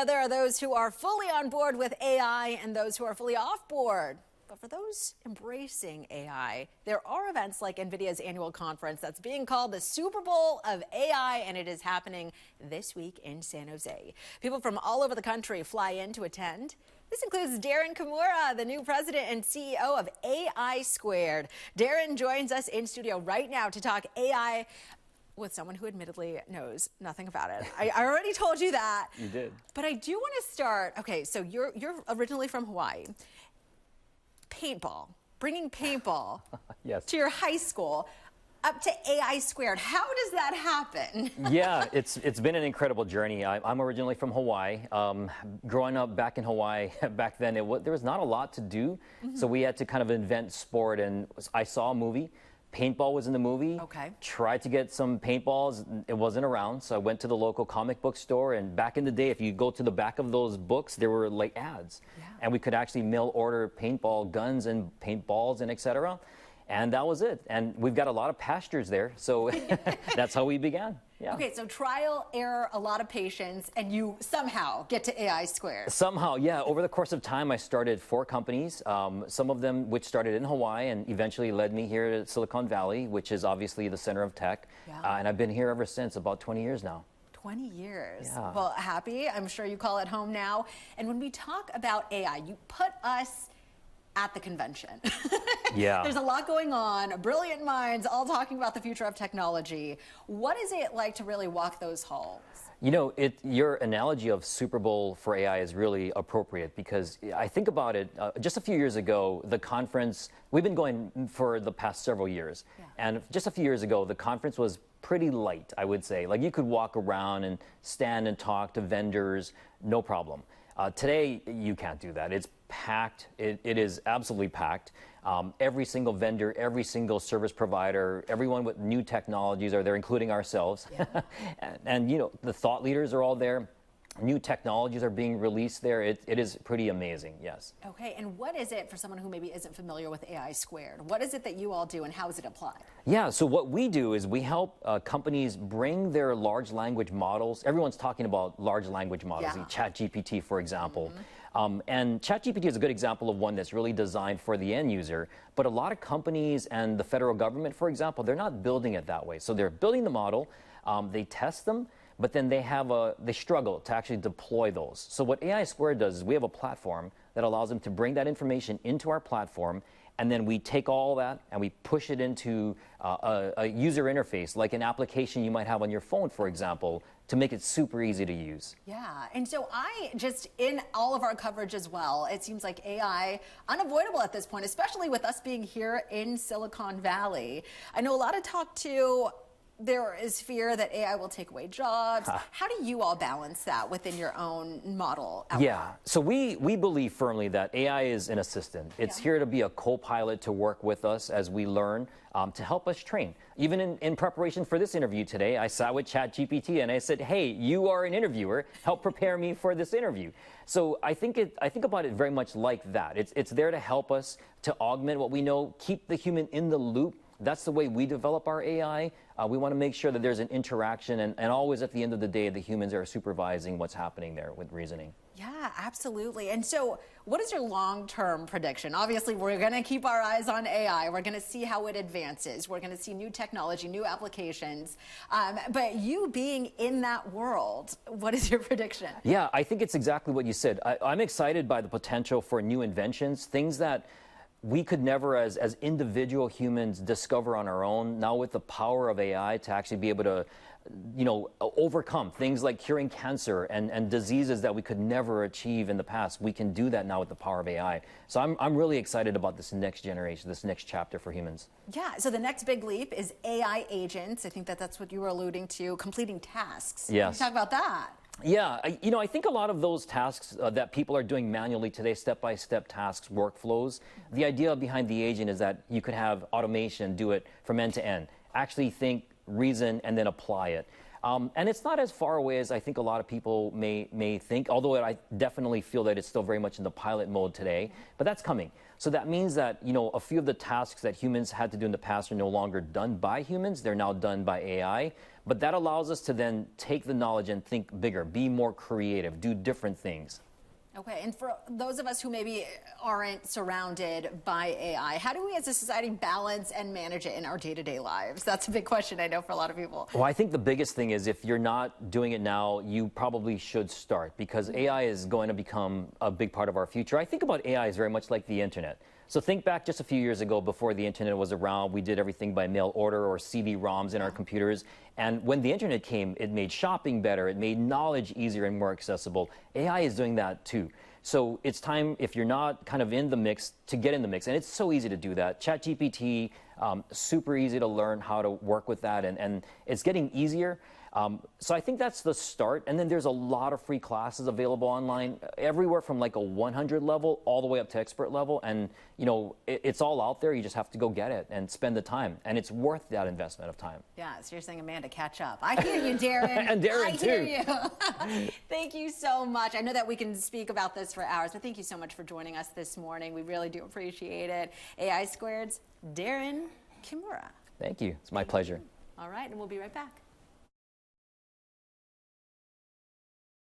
Now, there are those who are fully on board with AI and those who are fully off board. But for those embracing AI, there are events like NVIDIA's annual conference that's being called the Super Bowl of AI, and it is happening this week in San Jose. People from all over the country fly in to attend. This includes Darren Kimura, the new president and CEO of AI Squared. Darren joins us in studio right now to talk AI with someone who admittedly knows nothing about it. I already told you that. You did. But I do want to start. Okay, so you're originally from Hawaii. Paintball, bringing paintball Yes. to your high school, up to AI Squared. How does that happen? Yeah, it's been an incredible journey. I'm originally from Hawaii. Growing up back in Hawaii, back then there was not a lot to do, so we had to kind of invent sport. And I saw a movie. Paintball was in the movie. Okay. Tried to get some paintballs. It wasn't around, so I went to the local comic book store. And back in the day, if you go to the back of those books, there were like ads. Yeah. And we could actually mail order paintball guns and paintballs and etc. And that was it. And we've got a lot of pastures there, so that's how we began. Yeah. Okay, so trial, error, a lot of patience, and you somehow get to AI Squared. Somehow, yeah. Over the course of time, I started 4 companies, some of them which started in Hawaii and eventually led me here to Silicon Valley, which is obviously the center of tech. Yeah. And I've been here ever since, about 20 years now. 20 years. Yeah. Well, happy. I'm sure you call it home now. And when we talk about AI, you put us at the convention. Yeah. There's a lot going on, brilliant minds all talking about the future of technology. What is it like to really walk those halls? You know, your analogy of Super Bowl for AI is really appropriate because I think about it, just a few years ago, the conference, we've been going for the past several years. Yeah. And just a few years ago, the conference was pretty light, I would say. Like you could walk around and stand and talk to vendors, no problem. Today, you can't do that. It's packed. It is absolutely packed. Every single vendor, every single service provider, everyone with new technologies are there, including ourselves. Yeah. and, you know, the thought leaders are all there. New technologies are being released there. It is pretty amazing, yes. Okay, and what is it for someone who maybe isn't familiar with AI Squared? What is it that you all do and how is it applied? Yeah, so what we do is we help companies bring their large language models. Everyone's talking about large language models, Yeah. ChatGPT, for example. And ChatGPT is a good example of one that's really designed for the end user. But a lot of companies and the federal government, for example, they're not building it that way. So they're building the model, they test them, but then they struggle to actually deploy those. So what AI Squared does is we have a platform that allows them to bring that information into our platform, and then we take all that and we push it into a user interface, like an application you might have on your phone, for example, to make it super easy to use. Yeah, and so in all of our coverage as well, it seems like AI, unavoidable at this point, especially with us being here in Silicon Valley. I know a lot of talk too, there is fear that AI will take away jobs. How do you all balance that within your own model? Yeah, so we believe firmly that AI is an assistant. It's here to be a co-pilot to work with us as we learn, to help us train. Even in preparation for this interview today, I sat with ChatGPT and I said, hey, you are an interviewer, help prepare me for this interview. So I think about it very much like that. It's there to help us, to augment what we know, keep the human in the loop. That's the way we develop our AI. We want to make sure that there's an interaction and always at the end of the day, the humans are supervising what's happening there with reasoning. Yeah, absolutely. And so what is your long-term prediction? Obviously, we're going to keep our eyes on AI. We're going to see how it advances. We're going to see new technology, new applications. But you being in that world, what is your prediction? Yeah, I think it's exactly what you said. I'm excited by the potential for new inventions, things that we could never as individual humans discover on our own. Now with the power of AI to actually be able to, you know, overcome things like curing cancer and diseases that we could never achieve in the past. We can do that now with the power of AI. So I'm really excited about this next generation, this next chapter for humans. Yeah, so the next big leap is AI agents. I think that's what you were alluding to, completing tasks. Yes. Can you talk about that? Yeah, I think a lot of those tasks that people are doing manually today, step-by-step tasks, workflows, the idea behind the agent is that you could have automation do it from end to end. Actually think, reason, and then apply it. And it's not as far away as I think a lot of people may think, although I definitely feel that it's still very much in the pilot mode today, but that's coming. So that means that, you know, a few of the tasks that humans had to do in the past are no longer done by humans. They're now done by AI. But that allows us to then take the knowledge and think bigger, be more creative, do different things. Okay, and for those of us who maybe aren't surrounded by AI, how do we as a society balance and manage it in our day-to-day lives? That's a big question, I know, for a lot of people. Well, I think the biggest thing is if you're not doing it now, you probably should start, because AI is going to become a big part of our future. I think about AI as very much like the internet. So think back just a few years ago, before the internet was around, we did everything by mail order or CD-ROMs in our computers. And when the internet came, it made shopping better, it made knowledge easier and more accessible. AI is doing that too. So it's time, if you're not kind of in the mix, to get in the mix. And it's so easy to do that. ChatGPT, super easy to learn how to work with that, and it's getting easier. So I think that's the start. And then there's a lot of free classes available online, everywhere from like a 100 level all the way up to expert level. And, you know, it's all out there. You just have to go get it and spend the time. And it's worth that investment of time. Yeah, so you're saying, Amanda, catch up. I hear you, Darren. And Darren, too. I hear you. Thank you so much. I know that we can speak about this for hours, but thank you so much for joining us this morning. We really do appreciate it. AI Squared's Darren Kimura. Thank you. It's my pleasure. All right, and we'll be right back.